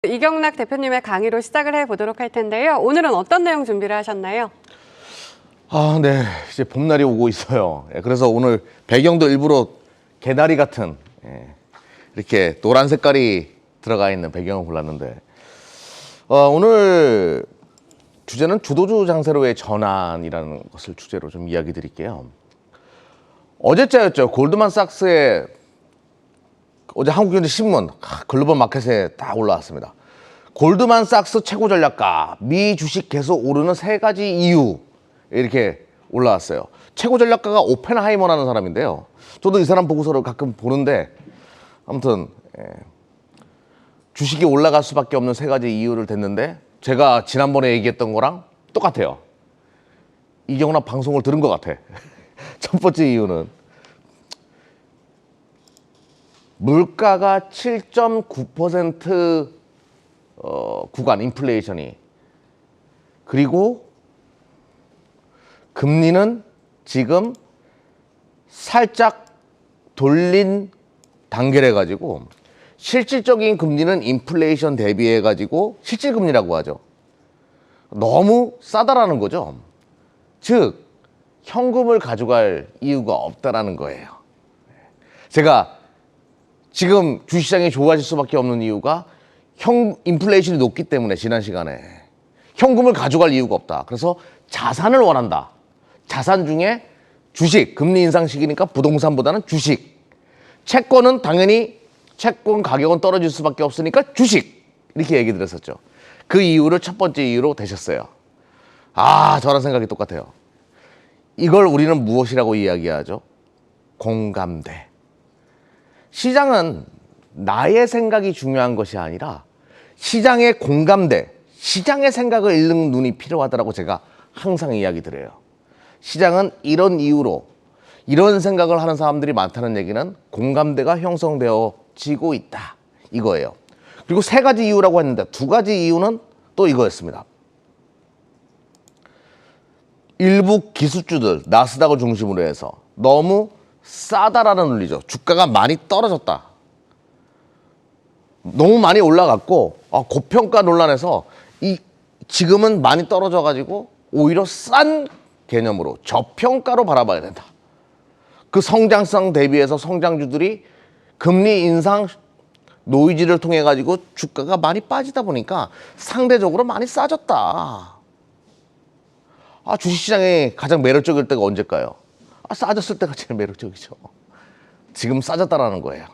이경락 대표님의 강의로 시작을 해보도록 할 텐데요. 오늘은 어떤 내용 준비를 하셨나요? 네. 이제 봄날이 오고 있어요. 그래서 오늘 배경도 일부러 개나리 같은 이렇게 노란 색깔이 들어가 있는 배경을 골랐는데 오늘 주제는 주도주 장세로의 전환이라는 것을 주제로 좀 이야기 드릴게요. 어제자였죠. 골드만삭스의 어제 한국경제신문 글로벌 마켓에 딱 올라왔습니다. 골드만삭스 최고 전략가, 미 주식 계속 오르는 3가지 이유, 이렇게 올라왔어요. 최고 전략가가 오펜하이머라는 사람인데요. 저도 이 사람 보고서를 가끔 보는데 아무튼 주식이 올라갈 수밖에 없는 3가지 이유를 댔는데 제가 지난번에 얘기했던 거랑 똑같아요. 이경락 방송을 들은 것 같아. 첫 번째 이유는 물가가 7.9% 구간 인플레이션이, 그리고 금리는 지금 살짝 돌린 단계래 가지고 실질적인 금리는 인플레이션 대비해 가지고 실질금리라고 하죠. 너무 싸다라는 거죠. 즉 현금을 가져갈 이유가 없다라는 거예요. 제가 지금 주식시장이 좋아질 수밖에 없는 이유가 인플레이션이 높기 때문에 지난 시간에 현금을 가져갈 이유가 없다. 그래서 자산을 원한다. 자산 중에 주식, 금리 인상 시기니까 부동산보다는 주식. 채권은 당연히 채권 가격은 떨어질 수밖에 없으니까 주식. 이렇게 얘기 드렸었죠. 그 이유를 첫 번째 이유로 대셨어요. 저랑 생각이 똑같아요. 이걸 우리는 무엇이라고 이야기하죠? 공감대. 시장은 나의 생각이 중요한 것이 아니라 시장의 공감대, 시장의 생각을 읽는 눈이 필요하다고 제가 항상 이야기 드려요. 시장은 이런 이유로 이런 생각을 하는 사람들이 많다는 얘기는 공감대가 형성되어지고 있다, 이거예요. 그리고 3가지 이유라고 했는데 2가지 이유는 또 이거였습니다. 일부 기술주들, 나스닥을 중심으로 해서 너무 싸다라는 논리죠. 주가가 많이 떨어졌다. 너무 많이 올라갔고 고평가 논란에서 지금은 많이 떨어져 가지고 오히려 싼 개념으로 저평가로 바라봐야 된다. 그 성장성 대비해서 성장주들이 금리 인상 노이즈를 통해 가지고 주가가 많이 빠지다 보니까 상대적으로 많이 싸졌다. 주식시장이 가장 매력적일 때가 언제일까요? 싸졌을 때가 제일 매력적이죠. 지금 싸졌다라는 거예요.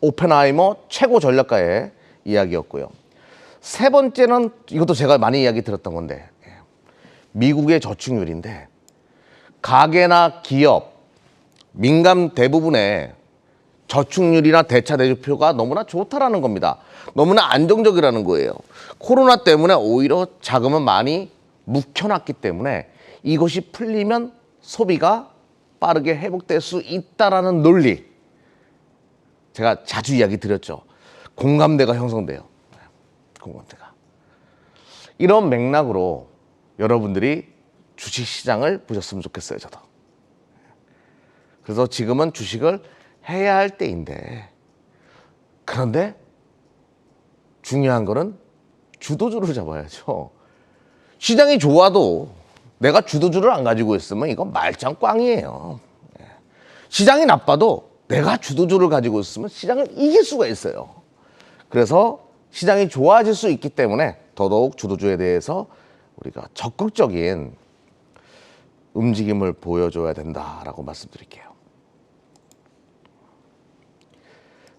오펜하이머 최고 전략가의 이야기였고요. 3번째는 이것도 제가 많이 이야기 들었던 건데, 미국의 저축률인데 가계나 기업, 민간 대부분의 저축률이나 대차 대조표가 너무나 좋다라는 겁니다. 너무나 안정적이라는 거예요. 코로나 때문에 오히려 자금은 많이 묵혀놨기 때문에 이것이 풀리면 소비가 빠르게 회복될 수 있다라는 논리. 제가 자주 이야기 드렸죠. 공감대가 형성돼요. 공감대가. 이런 맥락으로 여러분들이 주식시장을 보셨으면 좋겠어요, 저도. 그래서 지금은 주식을 해야 할 때인데, 그런데 중요한 거는 주도주를 잡아야죠. 시장이 좋아도 내가 주도주를 안 가지고 있으면 이건 말짱 꽝이에요. 시장이 나빠도 내가 주도주를 가지고 있으면 시장을 이길 수가 있어요. 그래서 시장이 좋아질 수 있기 때문에 더더욱 주도주에 대해서 우리가 적극적인 움직임을 보여줘야 된다라고 말씀드릴게요.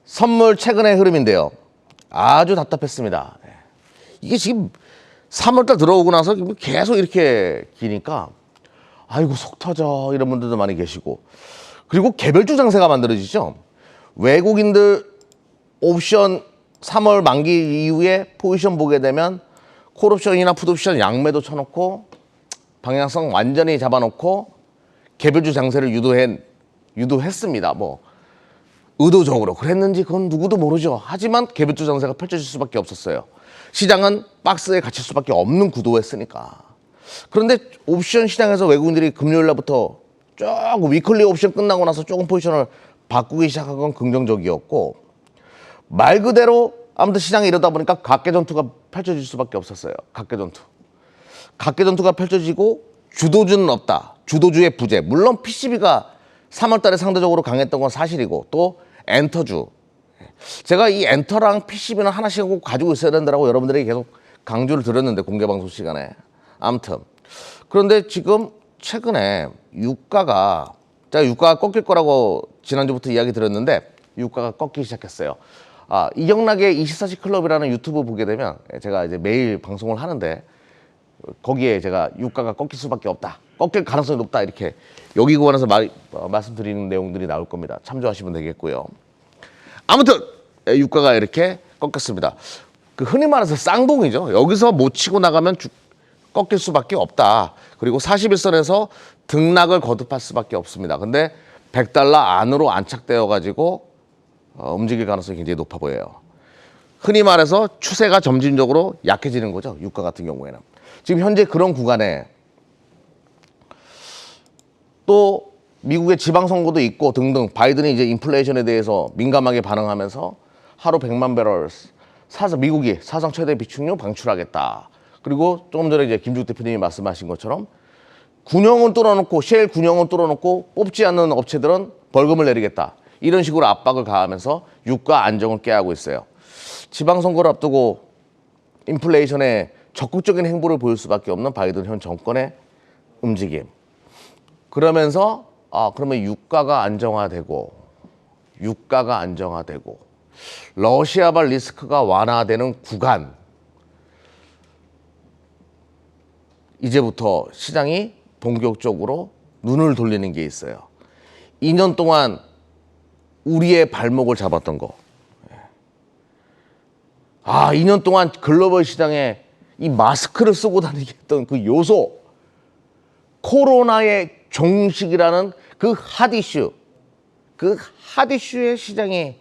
선물 최근의 흐름인데요. 아주 답답했습니다. 이게 지금 3월달 들어오고 나서 계속 이렇게 기니까 아이고 속 터져, 이런 분들도 많이 계시고, 그리고 개별주 장세가 만들어지죠. 외국인들 옵션 3월 만기 이후에 포지션 보게 되면 콜옵션이나 풋옵션 양매도 쳐놓고 방향성 완전히 잡아놓고 개별주 장세를 유도했습니다. 의도적으로 그랬는지 그건 누구도 모르죠. 하지만 개별주 장세가 펼쳐질 수밖에 없었어요. 시장은 박스에 갇힐 수밖에 없는 구도였으니까. 그런데 옵션 시장에서 외국인들이 금요일 날부터 조금 위클리 옵션 끝나고 나서 조금 포지션을 바꾸기 시작한 건 긍정적이었고, 말 그대로 아무튼 시장에 이러다 보니까 각계 전투가 펼쳐질 수밖에 없었어요. 각계 전투. 각계 전투가 펼쳐지고 주도주는 없다. 주도주의 부재. 물론 PCB가 3월 달에 상대적으로 강했던 건 사실이고 또 엔터주. 제가 이 엔터랑 PCB는 하나씩 꼭 가지고 있어야 된다고 여러분들에게 계속 강조를 드렸는데 공개방송 시간에. 아무튼 그런데 지금 최근에 유가가 제가 유가가 꺾일 거라고 지난주부터 이야기 드렸는데 유가가 꺾이기 시작했어요. 이경락의 24시 클럽이라는 유튜브 보게 되면 제가 이제 매일 방송을 하는데 거기에 제가 유가가 꺾일 수밖에 없다. 꺾일 가능성이 높다. 이렇게 여기 구간에서 말씀드리는 내용들이 나올 겁니다. 참조하시면 되겠고요. 아무튼 유가가 이렇게 꺾였습니다. 그 흔히 말해서 쌍봉이죠. 여기서 못 치고 나가면 꺾일 수밖에 없다. 그리고 41선에서 등락을 거듭할 수밖에 없습니다. 근데 100달러 안으로 안착되어 가지고 움직일 가능성이 굉장히 높아 보여요. 흔히 말해서 추세가 점진적으로 약해지는 거죠. 유가 같은 경우에는. 지금 현재 그런 구간에 또 미국의 지방선거도 있고 등등 바이든이 이제 인플레이션에 대해서 민감하게 반응하면서 하루 100만 배럴 사서 미국이 사상 최대 비축유 방출하겠다. 그리고 조금 전에 이제 김주국 대표님이 말씀하신 것처럼 군용은 뚫어놓고 쉘 군용은 뚫어놓고 뽑지 않는 업체들은 벌금을 내리겠다. 이런 식으로 압박을 가하면서 유가 안정을 깨하고 있어요. 지방선거를 앞두고 인플레이션에 적극적인 행보를 보일 수밖에 없는 바이든 현 정권의 움직임. 그러면서 그러면 유가가 안정화되고 러시아발 리스크가 완화되는 구간. 이제부터 시장이 본격적으로 눈을 돌리는 게 있어요. 2년 동안 우리의 발목을 잡았던 거. 2년 동안 글로벌 시장에 이 마스크를 쓰고 다니게 했던 그 요소. 코로나의 종식이라는 그 핫이슈. 그 핫이슈의 시장이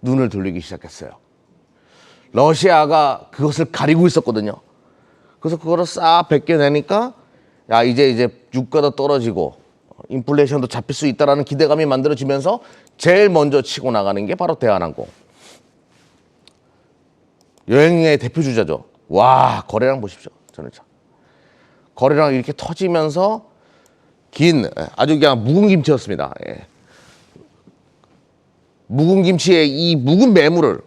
눈을 돌리기 시작했어요. 러시아가 그것을 가리고 있었거든요. 그래서 그거를 싹 벗겨내니까 이제 유가도 떨어지고 인플레이션도 잡힐 수 있다라는 기대감이 만들어지면서 제일 먼저 치고 나가는 게 바로 대한항공. 여행의 대표 주자죠. 와, 거래량 보십시오. 전일차. 거래량 이렇게 터지면서 아주 그냥 묵은 김치였습니다. 예. 묵은 김치의 이 묵은 매물을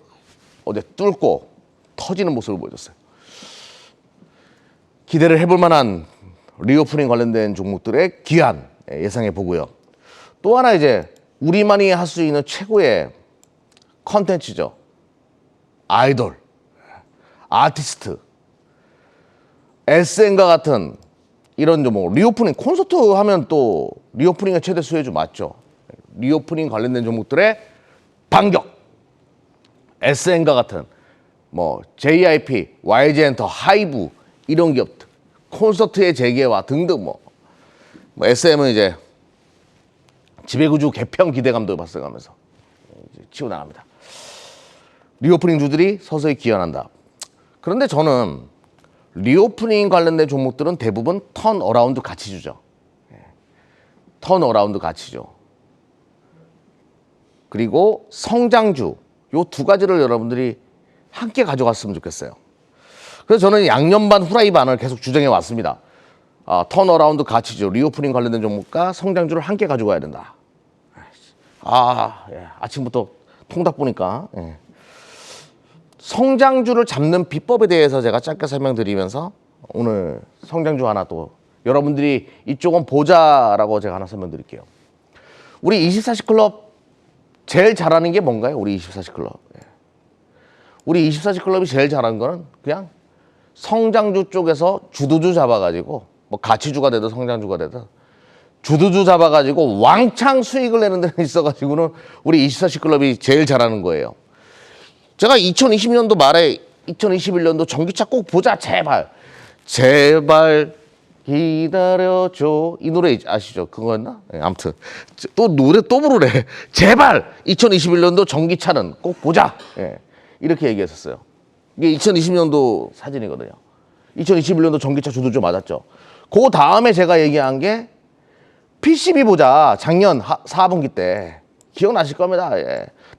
어제 뚫고 터지는 모습을 보여줬어요. 기대를 해볼 만한 리오프닝 관련된 종목들의 기한 예상해 보고요. 또 하나 이제 우리만이 할 수 있는 최고의 컨텐츠죠. 아이돌, 아티스트, SN과 같은 이런 종목. 리오프닝 콘서트 하면 또 리오프닝의 최대 수혜주 맞죠. 리오프닝 관련된 종목들의 반격. SN과 같은 JYP, YG엔터, 하이브 이런 기업들. 콘서트의 재개와 등등 SM은 이제 지배구조 개편 기대감도 발생하면서 치고 나갑니다. 리오프닝 주들이 서서히 기여한다. 그런데 저는 리오프닝 관련된 종목들은 대부분 턴어라운드 가치주죠. 턴어라운드 가치죠. 그리고 성장주 요 두 가지를 여러분들이 함께 가져갔으면 좋겠어요. 그래서 저는 양념 반 후라이 반을 계속 주장해 왔습니다. 턴어라운드 가치주, 리오프닝 관련된 종목과 성장주를 함께 가져가야 된다. 아침부터 통닭 보니까. 성장주를 잡는 비법에 대해서 제가 짧게 설명드리면서 오늘 성장주 하나 또 여러분들이 이쪽은 보자라고 제가 하나 설명드릴게요. 우리 24시 클럽 제일 잘하는 게 뭔가요? 우리 24시 클럽. 우리 24시 클럽이 제일 잘하는 거는 그냥 성장주 쪽에서 주도주 잡아가지고 가치주가 되든 성장주가 되든 주도주 잡아가지고 왕창 수익을 내는 데는 있어가지고는 우리 24시 클럽이 제일 잘하는 거예요. 제가 2020년도 말에 2021년도 전기차 꼭 보자 제발 기다려줘 이 노래 아시죠? 그거였나? 아무튼 또 노래 또 부르래. 제발 2021년도 전기차는 꼭 보자. 이렇게 얘기했었어요. 이게 2020년도 사진이거든요. 2021년도 전기차 주도주 맞았죠. 그 다음에 제가 얘기한 게 PCB 보자. 작년 4분기 때 기억나실 겁니다.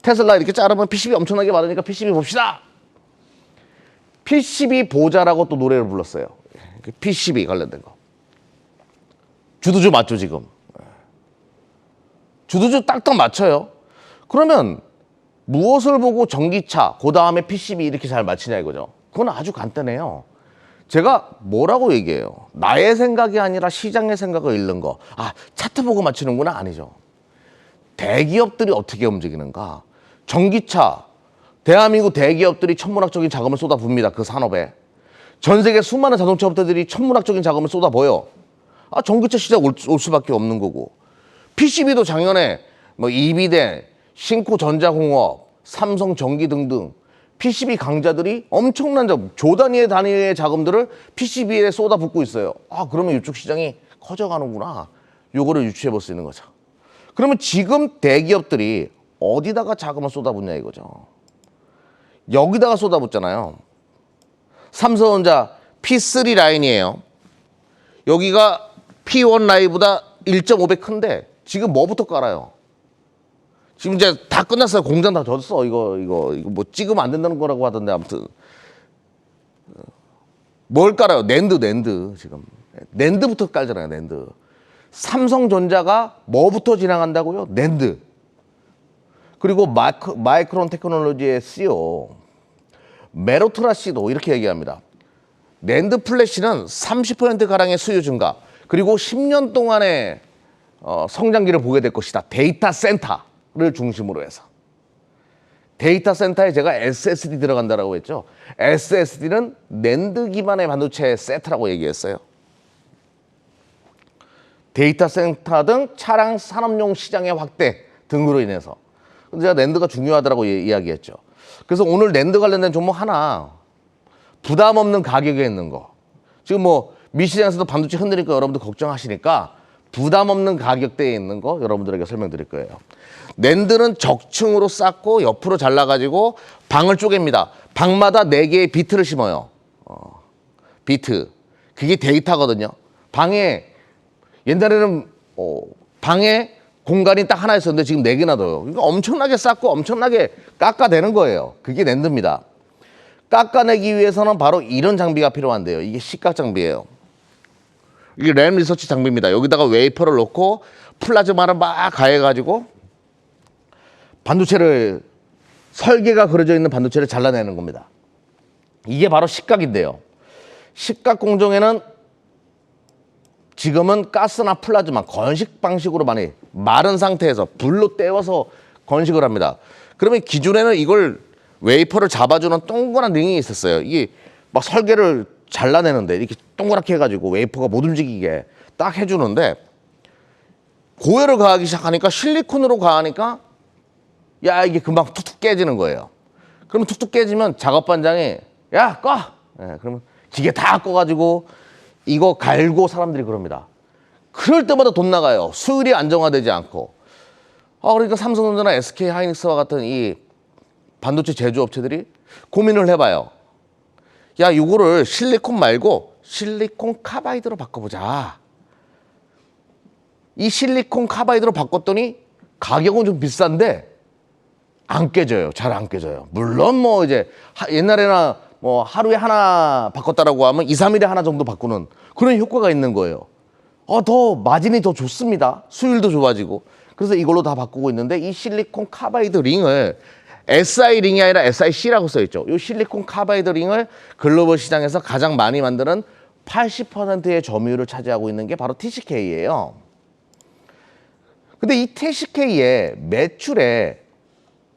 테슬라 이렇게 자르면 PCB 엄청나게 많으니까 PCB 봅시다. PCB 보자라고 또 노래를 불렀어요. PCB 관련된 거. 주도주 맞죠, 지금? 주도주 딱딱 맞춰요. 그러면 무엇을 보고 전기차, 그 다음에 PCB 이렇게 잘 맞히냐 이거죠. 그건 아주 간단해요. 제가 뭐라고 얘기해요? 나의 생각이 아니라 시장의 생각을 읽는 거. 아, 차트 보고 맞추는구나? 아니죠. 대기업들이 어떻게 움직이는가? 전기차, 대한민국 대기업들이 천문학적인 자금을 쏟아붓습니다. 그 산업에. 전 세계 수많은 자동차 업체들이 천문학적인 자금을 쏟아부어요. 아, 전기차 시장 올 수밖에 없는 거고. PCB도 작년에 뭐 이비대, 신코전자공업, 삼성전기 등등 PCB 강자들이 엄청난 자금, 조 단위의 자금들을 PCB에 쏟아붓고 있어요. 아, 그러면 이쪽 시장이 커져가는구나. 요거를 유추해 볼 수 있는 거죠. 그러면 지금 대기업들이 어디다가 자금을 쏟아붓냐 이거죠. 여기다가 쏟아붓잖아요. 삼성전자 P3 라인이에요. 여기가 P1 라인보다 1.5배 큰데 지금 뭐부터 깔아요? 지금 이제 다 끝났어요. 공장 다 졌어. 이거 뭐 찍으면 안 된다는 거라고 하던데 아무튼 뭘 깔아요? 낸드 지금 낸드부터 깔잖아요. 낸드. 삼성전자가 뭐부터 진행한다고요? 낸드. 그리고 마이크론 테크놀로지의 CEO 메로트라 씨도 이렇게 얘기합니다. 낸드 플래시는 30%가량의 수요 증가 그리고 10년 동안의 성장기를 보게 될 것이다. 데이터 센터를 중심으로 해서. 데이터 센터에 제가 SSD 들어간다라고 했죠. SSD는 낸드 기반의 반도체 세트라고 얘기했어요. 데이터 센터 등 차량 산업용 시장의 확대 등으로 인해서. 제가 낸드가 중요하다고 이야기했죠. 그래서 오늘 낸드 관련된 종목 하나 부담 없는 가격에 있는 거. 지금 뭐 미시장에서도 반도체 흔드니까 여러분들 걱정하시니까 부담 없는 가격대에 있는 거 여러분들에게 설명드릴 거예요. 낸드는 적층으로 쌓고 옆으로 잘라가지고 방을 쪼갭니다. 방마다 4개의 비트를 심어요. 비트. 그게 데이터거든요. 방에 옛날에는 방에 공간이 딱 하나 있었는데 지금 4개나 더요. 그러니까 엄청나게 쌓고 엄청나게 깎아내는 거예요. 그게 낸드입니다. 깎아내기 위해서는 바로 이런 장비가 필요한데요. 이게 시각 장비예요. 이게 램 리서치 장비입니다. 여기다가 웨이퍼를 넣고 플라즈마를 막 가해가지고 반도체를 설계가 그려져 있는 반도체를 잘라내는 겁니다. 이게 바로 식각인데요. 식각 공정에는 지금은 가스나 플라즈마 건식 방식으로 많이 마른 상태에서 불로 때워서 건식을 합니다. 그러면 기존에는 이걸 웨이퍼를 잡아주는 동그란 링이 있었어요. 이게 막 설계를 잘라내는데 이렇게 동그랗게 해가지고 웨이퍼가 못 움직이게 딱 해주는데 고열을 가하기 시작하니까 실리콘으로 가하니까 야 이게 금방 툭툭 깨지는 거예요. 그러면 툭툭 깨지면 작업반장이 야 꺼! 그러면 기계 다 꺼가지고 이거 갈고 사람들이 그럽니다. 그럴 때마다 돈 나가요. 수율이 안정화되지 않고. 그러니까 삼성전자나 SK하이닉스와 같은 이 반도체 제조업체들이 고민을 해봐요. 야, 이거를 실리콘 말고 실리콘 카바이드로 바꿔보자. 이 실리콘 카바이드로 바꿨더니 가격은 좀 비싼데 안 깨져요. 잘 안 깨져요. 물론 뭐 이제 옛날에나 뭐 하루에 하나 바꿨다라고 하면 2, 3일에 하나 정도 바꾸는 그런 효과가 있는 거예요. 더 마진이 더 좋습니다. 수율도 좋아지고. 그래서 이걸로 다 바꾸고 있는데 이 실리콘 카바이드 링을 SI 링이 아니라 SIC라고 써있죠. 이 실리콘 카바이드 링을 글로벌 시장에서 가장 많이 만드는 80%의 점유율을 차지하고 있는 게 바로 TCK예요. 근데 이 TCK의 매출의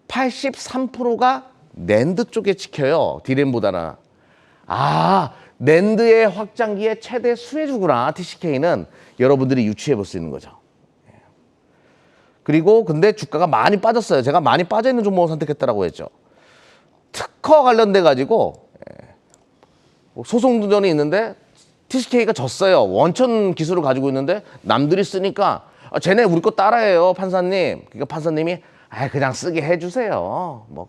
83%가 낸드 쪽에 찍혀요. 디램보다는. 낸드의 확장기의 최대 수혜주구나. TCK는 여러분들이 유추해 볼 수 있는 거죠. 그리고 근데 주가가 많이 빠졌어요. 제가 많이 빠져있는 종목을 선택했다라고 했죠. 특허 관련돼 가지고 소송전이 있는데 TCK가 졌어요. 원천 기술을 가지고 있는데 남들이 쓰니까 쟤네 우리 거 따라해요, 판사님. 그러니까 판사님이 그냥 쓰게 해주세요. 뭐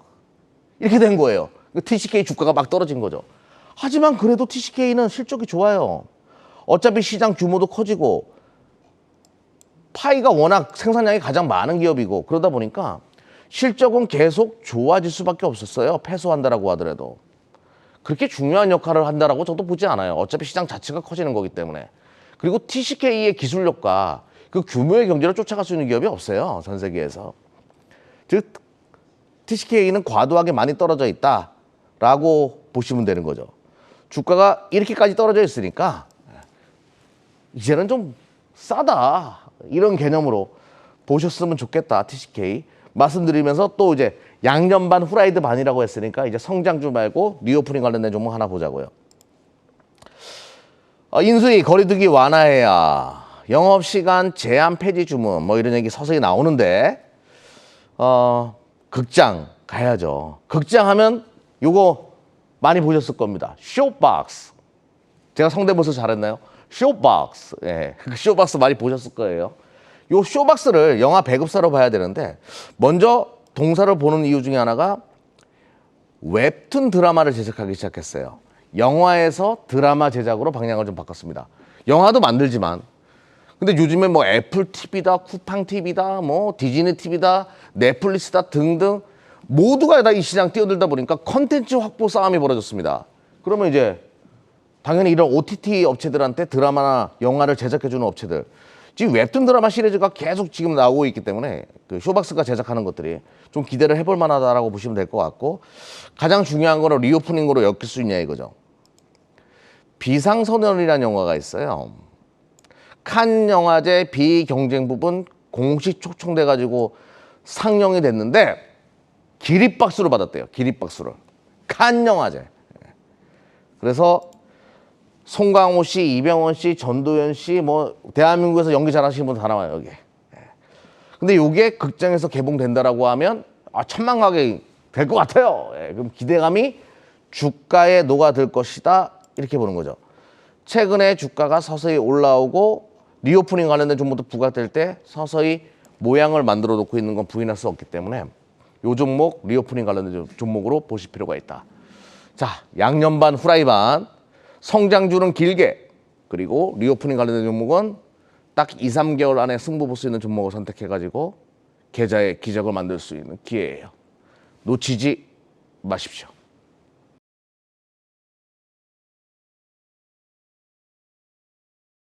이렇게 된 거예요. TCK 주가가 막 떨어진 거죠. 하지만 그래도 TCK는 실적이 좋아요. 어차피 시장 규모도 커지고 파이가 워낙 생산량이 가장 많은 기업이고 그러다 보니까 실적은 계속 좋아질 수밖에 없었어요. 패소한다라고 하더라도. 그렇게 중요한 역할을 한다라고 저도 보지 않아요. 어차피 시장 자체가 커지는 거기 때문에. 그리고 TCK의 기술력과 그 규모의 경제를 쫓아갈 수 있는 기업이 없어요. 전 세계에서. 즉 TCK는 과도하게 많이 떨어져 있다라고 보시면 되는 거죠. 주가가 이렇게까지 떨어져 있으니까 이제는 좀 싸다 이런 개념으로 보셨으면 좋겠다. TCK 말씀드리면서 또 이제 양념 반 후라이드 반이라고 했으니까 이제 성장주 말고 리오프닝 관련된 종목 하나 보자고요. 인수위 거리두기 완화해야 영업시간 제한 폐지 주문 뭐 이런 얘기 서서히 나오는데 극장 가야죠. 극장 하면 요거 많이 보셨을 겁니다. 쇼박스. 제가 성대모사 잘했나요? 쇼박스. 예. 쇼박스 많이 보셨을 거예요. 요 쇼박스를 영화 배급사로 봐야 되는데 먼저 동사를 보는 이유 중에 하나가 웹툰 드라마를 제작하기 시작했어요. 영화에서 드라마 제작으로 방향을 좀 바꿨습니다. 영화도 만들지만 근데 요즘에 뭐 애플 TV다, 쿠팡 TV다, 뭐 디즈니 TV다, 넷플릭스다 등등 모두가 다 이 시장 뛰어들다 보니까 컨텐츠 확보 싸움이 벌어졌습니다. 그러면 이제 당연히 이런 OTT 업체들한테 드라마나 영화를 제작해주는 업체들 지금 웹툰 드라마 시리즈가 계속 지금 나오고 있기 때문에 그 쇼박스가 제작하는 것들이 좀 기대를 해볼 만하다라고 보시면 될 것 같고 가장 중요한 거는 리오프닝으로 엮일 수 있냐 이거죠. 비상소년이라는 영화가 있어요. 칸 영화제 비경쟁 부분 공식 초청돼가지고 상영이 됐는데 기립박수를 받았대요. 기립박수를. 칸 영화제. 그래서 송강호 씨, 이병헌 씨, 전도연 씨, 뭐 대한민국에서 연기 잘하시는 분 다 나와요 여기. 근데 이게 극장에서 개봉된다라고 하면 천만가게 될 것 같아요. 그럼 기대감이 주가에 녹아들 것이다 이렇게 보는 거죠. 최근에 주가가 서서히 올라오고 리오프닝 관련된 종목도 부각될 때 서서히 모양을 만들어 놓고 있는 건 부인할 수 없기 때문에 요 종목 리오프닝 관련된 종목으로 보실 필요가 있다. 자, 양념 반 후라이 반 성장주는 길게 그리고 리오프닝 관련된 종목은 딱 2, 3개월 안에 승부 볼 수 있는 종목을 선택해가지고 계좌의 기적을 만들 수 있는 기회예요. 놓치지 마십시오.